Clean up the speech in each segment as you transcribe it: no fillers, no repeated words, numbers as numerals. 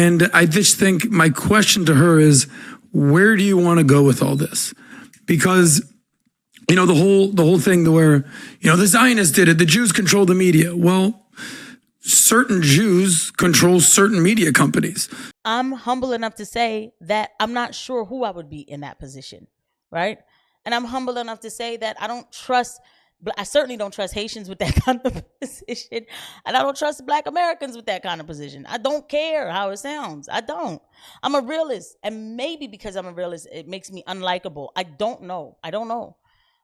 And I just think my question to her is, where do you want to go with all this? Because, the whole thing where, the Zionists did it, the Jews control the media. Well, certain Jews control certain media companies. I'm humble enough to say that I'm not sure who I would be in that position, right? And I'm humble enough to say that I certainly don't trust Haitians with that kind of position. And I don't trust Black Americans with that kind of position. I don't care how it sounds. I don't. I'm a realist. And maybe because I'm a realist, it makes me unlikable. I don't know.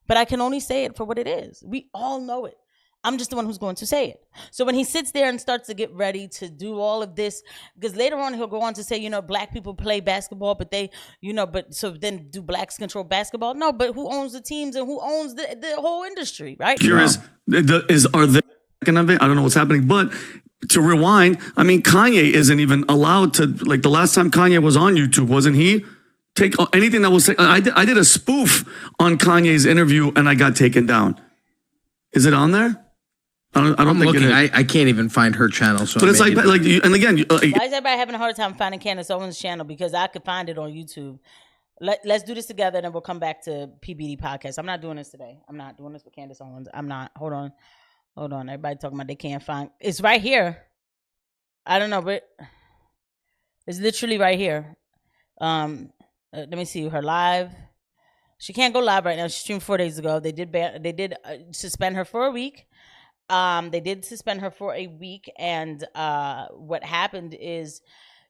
But I can only say it for what it is. We all know it. I'm just the one who's going to say it. So when he sits there and starts to get ready to do all of this, because later on he'll go on to say, Black people play basketball, but so then do Blacks control basketball? No, but who owns the teams and who owns the whole industry, right? Curious, are they, I don't know what's happening, but to rewind, Kanye isn't even allowed to, like the last time Kanye was on YouTube, wasn't he? Take anything that was said. I did a spoof on Kanye's interview and I got taken down. Is it on there? I don't think looking. it is. I can't even find her channel. So but it's and again, why is everybody having a hard time finding Candace Owens' channel? Because I could find it on YouTube. Let's do this together, and then we'll come back to PBD Podcast. I'm not doing this today. I'm not doing this with Candace Owens. I'm not. Hold on. Everybody talking about they can't find. It's right here. I don't know, but it's literally right here. Let me see her live. She can't go live right now. She streamed 4 days ago. They did suspend her for a week. And what happened is,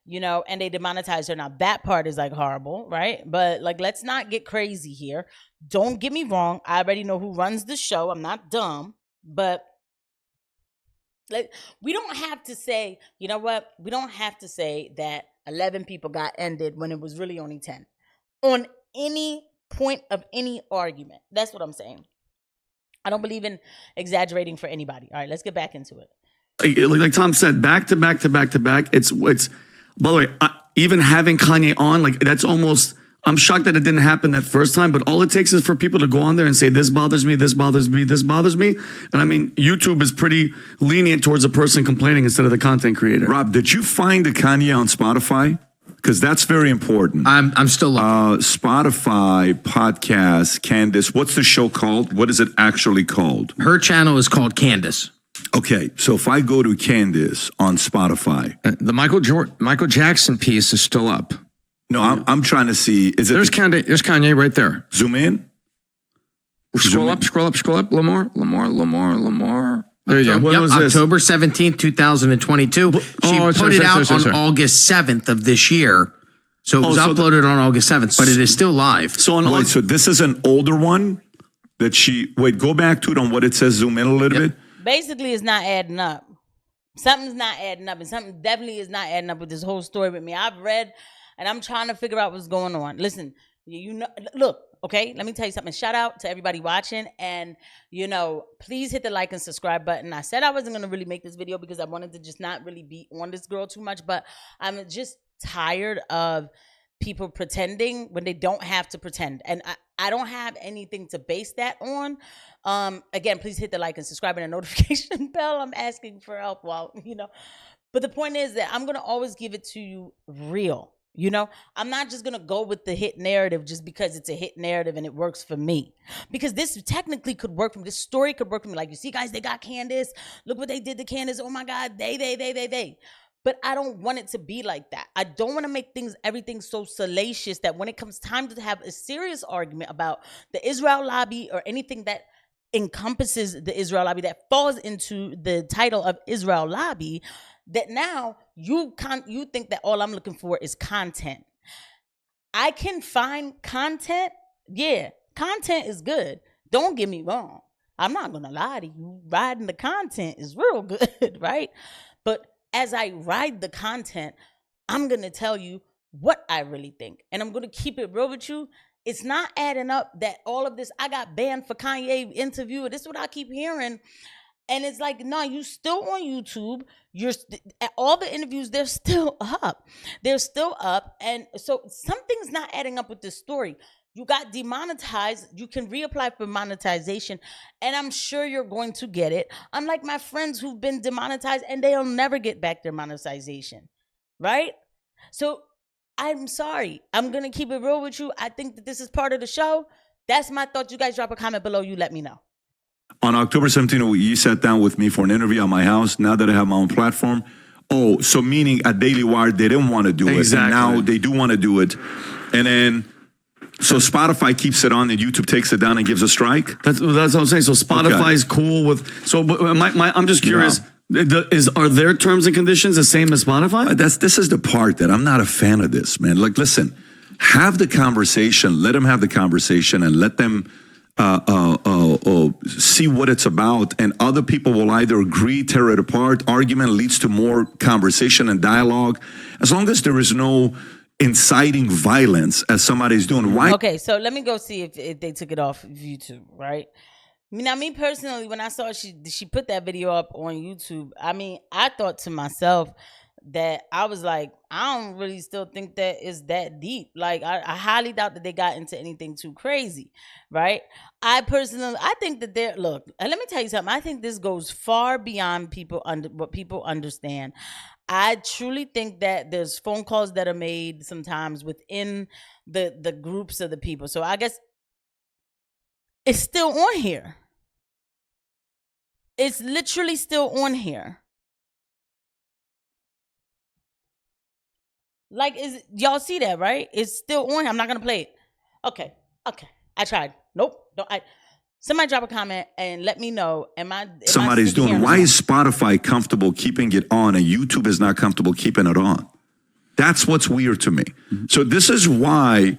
and they demonetized her. Now that part is like horrible, right? But like, let's not get crazy here. Don't get me wrong. I already know who runs the show. I'm not dumb, but like, we don't have to say, we don't have to say that 11 people got ended when it was really only 10 on any point of any argument. That's what I'm saying. I don't believe in exaggerating for anybody. All right, let's get back into it. Like Tom said, back to back to back to back. It's. By the way, even having Kanye on, like that's almost. I'm shocked that it didn't happen that first time. But all it takes is for people to go on there and say, "This bothers me. This bothers me. This bothers me." And YouTube is pretty lenient towards a person complaining instead of the content creator. Rob, did you find the Kanye on Spotify? Because that's very important. I'm still looking. Spotify podcast, Candace. What's the show called? What is it actually called? Her channel is called Candace. Okay, so if I go to Candace on Spotify, the Michael Jackson piece is still up. No, I'm trying to see. Is it? There's Kanye right there. Zoom in. Scroll up. A little more. There you go. When was this? October 17th, 2022. She put it out on August 7th of this year. So it was uploaded on August 7th, but it is still live. So this is an older one that go back to it on what it says, zoom in a little bit. Basically, it's not adding up. Something's not adding up, and something definitely is not adding up with this whole story with me. I've read, and I'm trying to figure out what's going on. Listen, look. Okay, let me tell you something. Shout out to everybody watching, and please hit the like and subscribe button. I said I wasn't going to really make this video because I wanted to just not really be on this girl too much, but I'm just tired of people pretending when they don't have to pretend, and I don't have anything to base that on. Again, please hit the like and subscribe and the notification bell. I'm asking for help but the point is that I'm going to always give it to you real. I'm not just going to go with the hit narrative just because it's a hit narrative and it works for me. Because this technically could work for me. This story could work for me. Like, you see, guys, they got Candace. Look what they did to Candace. Oh, my God. They. But I don't want it to be like that. I don't want to make everything so salacious that when it comes time to have a serious argument about the Israel lobby or anything that encompasses the Israel lobby that falls into the title of Israel lobby, that now you think that all I'm looking for is content. I can find content. Yeah, content is good. Don't get me wrong. I'm not going to lie to you. Riding the content is real good, right? But as I ride the content, I'm going to tell you what I really think. And I'm going to keep it real with you. It's not adding up that all of this, I got banned for Kanye interview. This is what I keep hearing. And it's like, no, you still on YouTube. All the interviews, they're still up. And so something's not adding up with this story. You got demonetized. You can reapply for monetization. And I'm sure you're going to get it. Unlike my friends who've been demonetized and they'll never get back their monetization. Right? So I'm sorry. I'm going to keep it real with you. I think that this is part of the show. That's my thought. You guys drop a comment below. You let me know. On October 17th, you sat down with me for an interview at my house. Now that I have my own platform. Oh, so meaning at Daily Wire, they didn't want to do it. And now they do want to do it. And then, so Spotify keeps it on and YouTube takes it down and gives a strike? That's what I'm saying. So Spotify's cool with, so but I'm just curious. Are their terms and conditions the same as Spotify? This is the part that I'm not a fan of this, man. Like, listen, have the conversation, let them have the conversation and let them see what it's about, and other people will either agree, tear it apart. Argument leads to more conversation and dialogue. As long as there is no inciting violence as somebody's doing. Why? Okay, so let me go see if they took it off of YouTube, right? Now, me personally, when I saw she put that video up on YouTube, I mean, I thought to myself that I was like, I don't really still think that is that deep. Like, I highly doubt that they got into anything too crazy, right? I think that look, and let me tell you something. I think this goes far beyond what people understand. I truly think that there's phone calls that are made sometimes within the groups of the people. So I guess it's still on here. It's literally still on here. Like, y'all see that, right? It's still on here. I'm not gonna play it. Okay. I tried. Nope. Somebody drop a comment and let me know. Somebody's doing. Why is Spotify comfortable keeping it on and YouTube is not comfortable keeping it on? That's what's weird to me. Mm-hmm. So this is why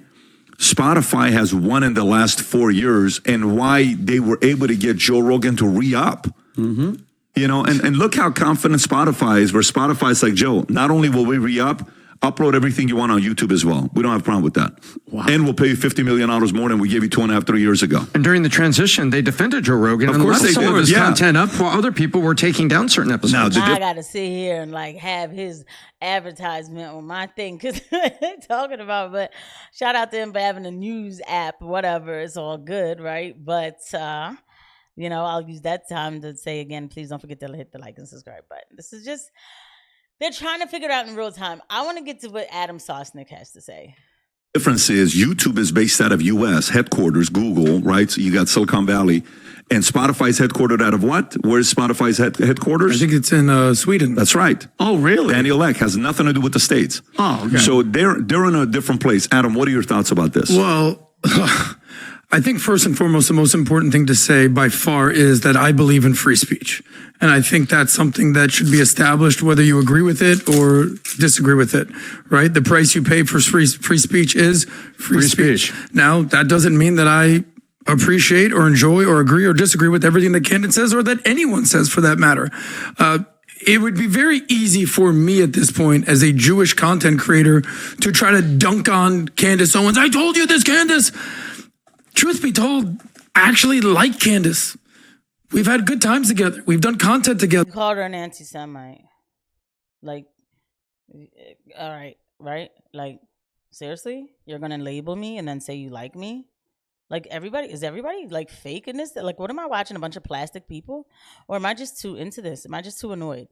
Spotify has won in the last 4 years and why they were able to get Joe Rogan to re-up. Mm-hmm. You know, and look how confident Spotify is, where Spotify's like, Joe, not only will we re-up, upload everything you want on YouTube as well. We don't have a problem with that. Wow. And we'll pay you $50 million more than we gave you 2.5, 3 years ago. And during the transition, they defended Joe Rogan and left some of his content up while other people were taking down certain episodes. Now I got to sit here and like have his advertisement on my thing because they're talking about, but shout out to him for having a news app, whatever. It's all good, right? But, you know, I'll use that time to say again, please don't forget to hit the like and subscribe button. This is just... They're trying to figure it out in real time. I want to get to what Adam Sosnick has to say. The difference is YouTube is based out of U.S. headquarters, Google, right? So you got Silicon Valley. And Spotify's headquartered out of what? Where's Spotify's headquarters? I think it's in Sweden. That's right. Oh, really? Daniel Ek has nothing to do with the States. Oh, okay. So they're in a different place. Adam, what are your thoughts about this? Well, I think first and foremost, the most important thing to say by far is that I believe in free speech. And I think that's something that should be established, whether you agree with it or disagree with it, right? The price you pay for free speech is free speech. Now, that doesn't mean that I appreciate or enjoy or agree or disagree with everything that Candace says or that anyone says for that matter. It would be very easy for me at this point as a Jewish content creator to try to dunk on Candace Owens. I told you this, Candace. Truth be told, I actually like Candace. We've had good times together. We've done content together. You called her an anti-Semite. Like, all right, right? Like, seriously? You're going to label me and then say you like me? Like, is everybody like fake in this? Like, what am I watching? A bunch of plastic people? Or am I just too into this? Am I just too annoyed?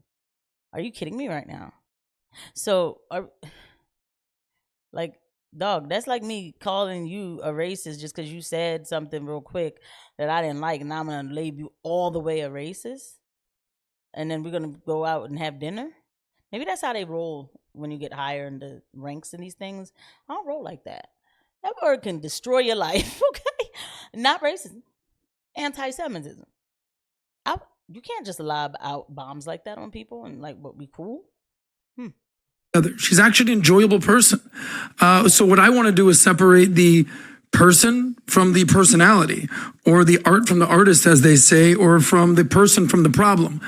Are you kidding me right now? So, like, dog, that's like me calling you a racist just because you said something real quick that I didn't like, and now I'm going to label you all the way a racist, and then we're going to go out and have dinner? Maybe that's how they roll when you get higher in the ranks in these things. I don't roll like that. That word can destroy your life, okay? Not racism. Anti-Semitism. You can't just lob out bombs like that on people and like, what, we cool? She's actually an enjoyable person. So what I want to do is separate the person from the personality, or the art from the artist, as they say, or from the person from the problem.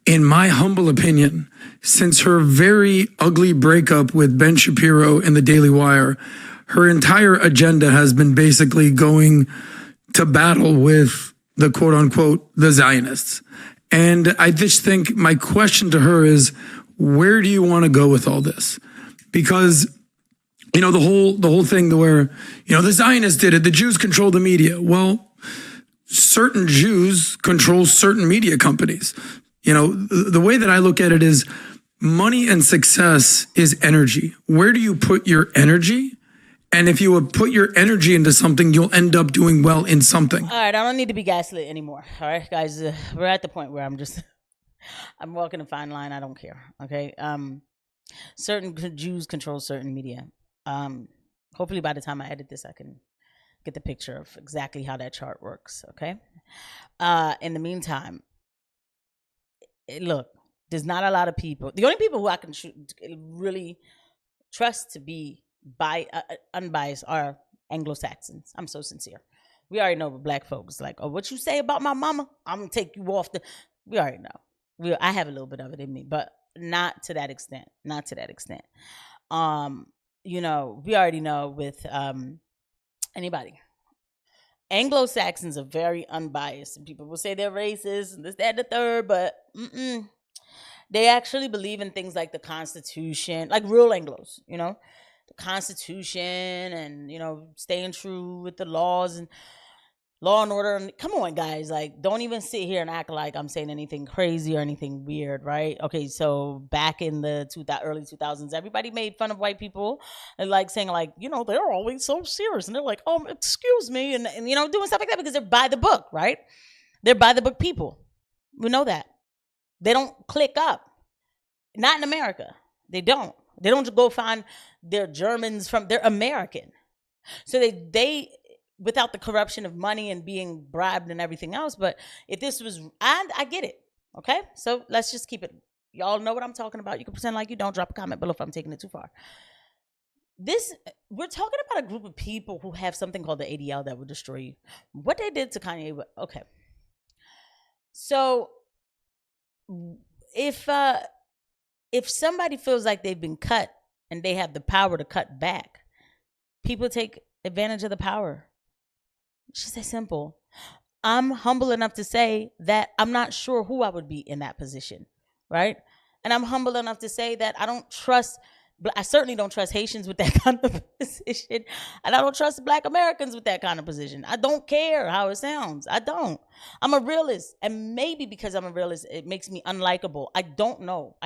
In my humble opinion, since her very ugly breakup with Ben Shapiro in the Daily Wire, her entire agenda has been basically going to battle with the quote unquote, the Zionists. And I just think my question to her is, where do you want to go with all this? Because, you know, the whole thing where, you know, the Zionists did it, the Jews control the media. Well, certain Jews control certain media companies. You know, the way that I look at it is, money and success is energy. Where do you put your energy? And if you would put your energy into something, you'll end up doing well in something. All right, I don't need to be gaslit anymore. All right, guys, we're at the point where I'm walking a fine line. I don't care. Okay, certain Jews control certain media. Hopefully, by the time I edit this, I can get the picture of exactly how that chart works. Okay. In the meantime, look, there's not a lot of people. The only people who I can really trust to be unbiased are Anglo-Saxons. I'm so sincere. We already know what black folks like. Oh, what you say about my mama? I'm gonna take you off the. We already know. I have a little bit of it in me, but not to that extent. Not to that extent. We already know with anybody. Anglo-Saxons are very unbiased. And people will say they're racist and this, that, and the third, but they actually believe in things like the Constitution, like real Anglos, the Constitution and, staying true with the laws and law and order. Come on, guys. Like, don't even sit here and act like I'm saying anything crazy or anything weird, right? Okay, so back in the early 2000s, everybody made fun of white people and saying they're always so serious. And they're like, oh, excuse me. And doing stuff like that because they're by the book, right? They're by the book people. We know that. They don't click up. Not in America. They don't. They don't just go find their Germans they're American. So they without the corruption of money and being bribed and everything else. But if this was, I get it. Okay. So let's just keep it. Y'all know what I'm talking about. You can pretend like you don't. Drop a comment below if I'm taking it too far. We're talking about a group of people who have something called the ADL that will destroy you. What they did to Kanye. Okay. So if somebody feels like they've been cut and they have the power to cut back, people take advantage of the power. It's just that simple. I'm humble enough to say that I'm not sure who I would be in that position, right? And I'm humble enough to say that I certainly don't trust Haitians with that kind of position. And I don't trust Black Americans with that kind of position. I don't care how it sounds. I don't. I'm a realist. And maybe because I'm a realist, it makes me unlikable. I don't know.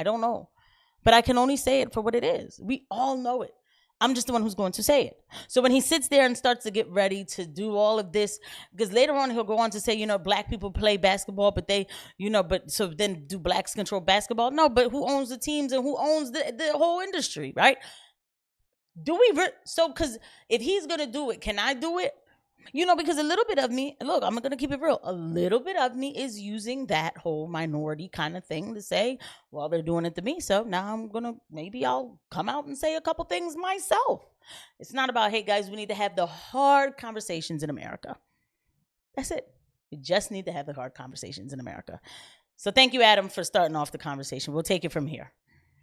But I can only say it for what it is. We all know it. I'm just the one who's going to say it. So when he sits there and starts to get ready to do all of this, because later on he'll go on to say, black people play basketball, but so then do blacks control basketball? No, but who owns the teams and who owns the whole industry, right? Because if he's going to do it, can I do it? Because a little bit of me, look, I'm going to keep it real. A little bit of me is using that whole minority kind of thing to say, well, they're doing it to me. So now maybe I'll come out and say a couple things myself. It's not about, hey, guys, we need to have the hard conversations in America. That's it. We just need to have the hard conversations in America. So thank you, Adam, for starting off the conversation. We'll take it from here.